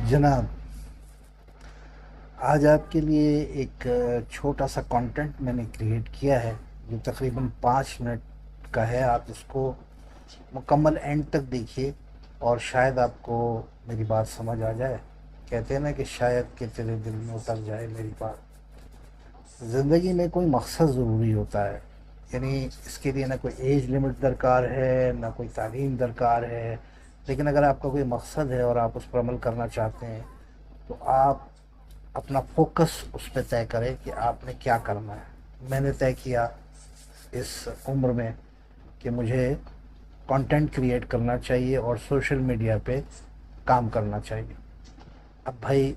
جناب، آج آپ کے لیے ایک چھوٹا سا کانٹینٹ میں نے کریٹ کیا ہے جو تقریباً 5 منٹ کا ہے۔ آپ اس کو مکمل اینڈ تک دیکھیے اور شاید آپ کو میری بات سمجھ آ جائے۔ کہتے ہیں نا کہ شاید کہ تیرے دل میں اتر جائے میری بات۔ زندگی میں کوئی مقصد ضروری ہوتا ہے، یعنی اس کے لیے نہ کوئی ایج لمٹ درکار ہے نہ کوئی تعلیم درکار ہے، لیکن اگر آپ کا کوئی مقصد ہے اور آپ اس پر عمل کرنا چاہتے ہیں تو آپ اپنا فوکس اس پہ طے کریں کہ آپ نے کیا کرنا ہے۔ میں نے طے کیا اس عمر میں کہ مجھے کنٹینٹ کریٹ کرنا چاہیے اور سوشل میڈیا پہ کام کرنا چاہیے۔ اب بھائی،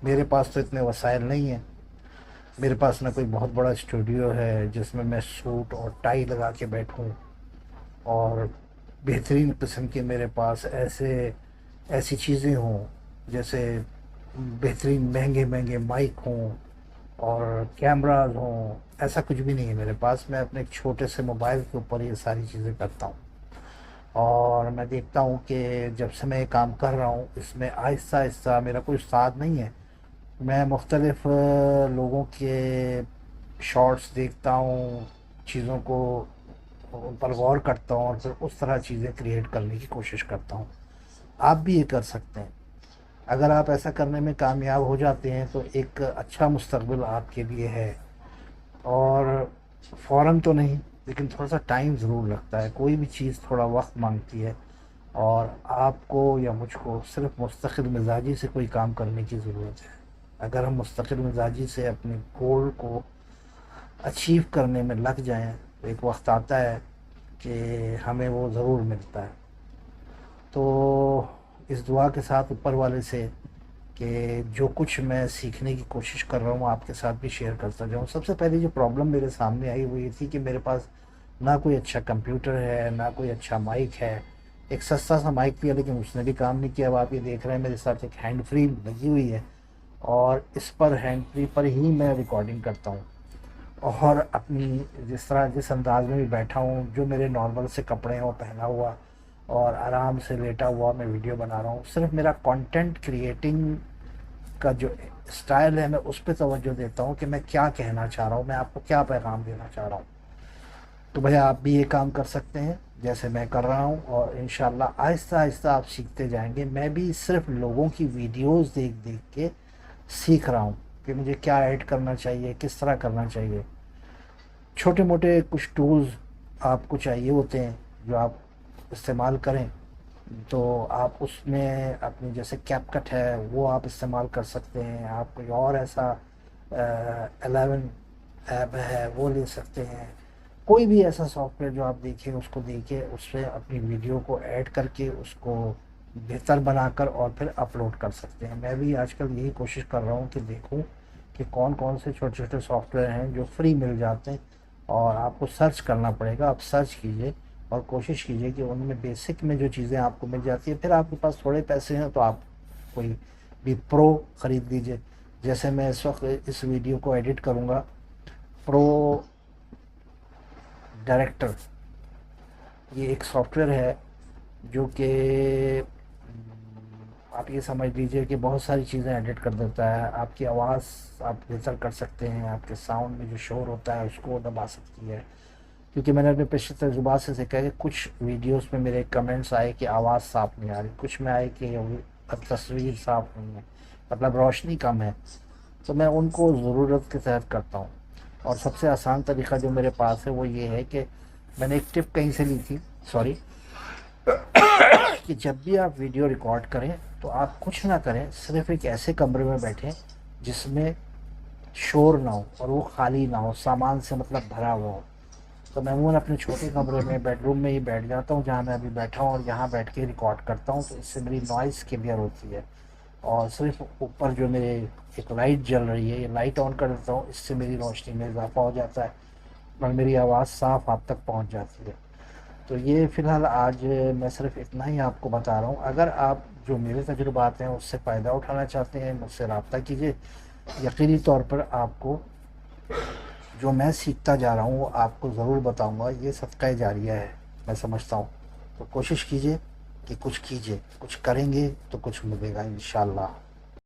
میرے پاس تو اتنے وسائل نہیں ہیں۔ میرے پاس نہ کوئی بہت بڑا اسٹوڈیو ہے جس میں سوٹ اور ٹائی لگا کے بیٹھوں، اور بہترین قسم کے میرے پاس ایسی چیزیں ہوں جیسے بہترین مہنگے مہنگے مائک ہوں اور کیمراز ہوں۔ ایسا کچھ بھی نہیں ہے میرے پاس۔ میں اپنے ایک چھوٹے سے موبائل کے اوپر یہ ساری چیزیں کرتا ہوں، اور میں دیکھتا ہوں کہ جب سے میں یہ کام کر رہا ہوں اس میں آہستہ آہستہ، میرا کوئی استاد نہیں ہے، میں مختلف لوگوں کے شارٹس دیکھتا ہوں، چیزوں کو ان پر غور کرتا ہوں اور پھر اس طرح چیزیں کریٹ کرنے کی کوشش کرتا ہوں۔ آپ بھی یہ کر سکتے ہیں۔ اگر آپ ایسا کرنے میں کامیاب ہو جاتے ہیں تو ایک اچھا مستقبل آپ کے لیے ہے، اور فوراً تو نہیں لیکن تھوڑا سا ٹائم ضرور لگتا ہے۔ کوئی بھی چیز تھوڑا وقت مانگتی ہے، اور آپ کو یا مجھ کو صرف مستقل مزاجی سے کوئی کام کرنے کی ضرورت ہے۔ اگر ہم مستقل مزاجی سے اپنے گول کو اچیو کرنے میں لگ جائیں تو ایک وقت آتا ہے کہ ہمیں وہ ضرور ملتا ہے۔ تو اس دعا کے ساتھ اوپر والے سے کہ جو کچھ میں سیکھنے کی کوشش کر رہا ہوں آپ کے ساتھ بھی شیئر کرتا جاؤں۔ سب سے پہلی جو پرابلم میرے سامنے آئی وہ یہ تھی کہ میرے پاس نہ کوئی اچھا کمپیوٹر ہے نہ کوئی اچھا مائک ہے۔ ایک سستا سا مائک بھی ہے لیکن اس نے بھی کام نہیں کیا۔ اب آپ یہ دیکھ رہے ہیں میرے ساتھ ایک ہینڈ فری لگی ہوئی ہے، اور اس پر ہینڈ فری پر ہی میں ریکارڈنگ کرتا ہوں، اور اپنی جس انداز میں بھی بیٹھا ہوں، جو میرے نارمل سے کپڑے ہیں وہ پہنا ہوا اور آرام سے لیٹا ہوا میں ویڈیو بنا رہا ہوں۔ صرف میرا کانٹینٹ کریٹنگ کا جو اسٹائل ہے میں اس پہ توجہ دیتا ہوں کہ میں کیا کہنا چاہ رہا ہوں، میں آپ کو کیا پیغام دینا چاہ رہا ہوں۔ تو بھائی آپ بھی یہ کام کر سکتے ہیں جیسے میں کر رہا ہوں، اور انشاءاللہ آہستہ آہستہ آپ سیکھتے جائیں گے۔ میں بھی صرف لوگوں کی ویڈیوز دیکھ دیکھ کے سیکھ رہا ہوں کہ مجھے کیا ایڈ کرنا چاہیے، کس طرح کرنا چاہیے۔ چھوٹے موٹے کچھ ٹولز آپ کو چاہیے ہوتے ہیں جو آپ استعمال کریں، تو آپ اس میں اپنی جیسے کیپ کٹ ہے وہ آپ استعمال کر سکتے ہیں۔ آپ کوئی اور ایسا 11 ایپ ہے وہ لے سکتے ہیں۔ کوئی بھی ایسا سافٹ ویئر جو آپ دیکھیں اس کو دیکھیں، اس پہ اپنی ویڈیو کو ایڈ کر کے اس کو بہتر بنا کر اور پھر اپلوڈ کر سکتے ہیں۔ میں بھی آج کل یہی کوشش کر رہا ہوں کہ دیکھوں کہ کون کون سے چھوٹے چھوٹے سافٹ ویئر ہیں جو فری مل جاتے ہیں، اور آپ کو سرچ کرنا پڑے گا۔ آپ سرچ کیجئے اور کوشش کیجئے کہ ان میں بیسک میں جو چیزیں آپ کو مل جاتی ہیں، پھر آپ کے پاس تھوڑے پیسے ہیں تو آپ کوئی بھی پرو خرید لیجئے۔ جیسے میں اس وقت اس ویڈیو کو ایڈٹ کروں گا، پرو ڈائریکٹر یہ ایک سافٹ ویئر ہے جو کہ آپ یہ سمجھ لیجئے کہ بہت ساری چیزیں ایڈٹ کر دیتا ہے۔ آپ کی آواز آپ بہتر کر سکتے ہیں، آپ کے ساؤنڈ میں جو شور ہوتا ہے اس کو دبا سکتی ہے، کیونکہ میں نے اپنے پچھلے تجربات سے سیکھا کہ کچھ ویڈیوز میں میرے کمنٹس آئے کہ آواز صاف نہیں آ رہی، کچھ میں آئے کہ تصویر صاف نہیں ہے، مطلب روشنی کم ہے، تو میں ان کو ضرورت کے تحت کرتا ہوں۔ اور سب سے آسان طریقہ جو میرے پاس ہے وہ یہ ہے کہ میں نے ایک ٹپ کہیں سے لی تھی، سوری، کہ جب بھی آپ ویڈیو ریکارڈ کریں تو آپ کچھ نہ کریں، صرف ایک ایسے کمرے میں بیٹھیں جس میں شور نہ ہو اور وہ خالی نہ ہو، سامان سے مطلب بھرا ہوا ہو۔ تو میں عموماً اپنے چھوٹے کمرے میں بیڈ روم میں ہی بیٹھ جاتا ہوں جہاں میں ابھی بیٹھا ہوں، اور یہاں بیٹھ کے ریکارڈ کرتا ہوں، تو اس سے میری نوائز کلیئر ہوتی ہے۔ اور صرف اوپر جو میرے ایک لائٹ جل رہی ہے، یہ لائٹ آن کر دیتا ہوں، اس سے میری روشنی میں اضافہ ہو جاتا ہے اور میری آواز صاف آپ تک پہنچ جاتی ہے۔ تو یہ فی الحال آج میں صرف اتنا ہی آپ کو بتا رہا ہوں۔ اگر آپ جو میرے تجربات ہیں اس سے فائدہ اٹھانا چاہتے ہیں مجھ سے رابطہ کیجیے۔ یقینی طور پر آپ کو جو میں سیکھتا جا رہا ہوں وہ آپ کو ضرور بتاؤں گا۔ یہ صدقہ جاریہ ہے میں سمجھتا ہوں، تو کوشش کیجیے کہ کچھ کیجئے، کچھ کریں گے تو کچھ ملے گا انشاءاللہ۔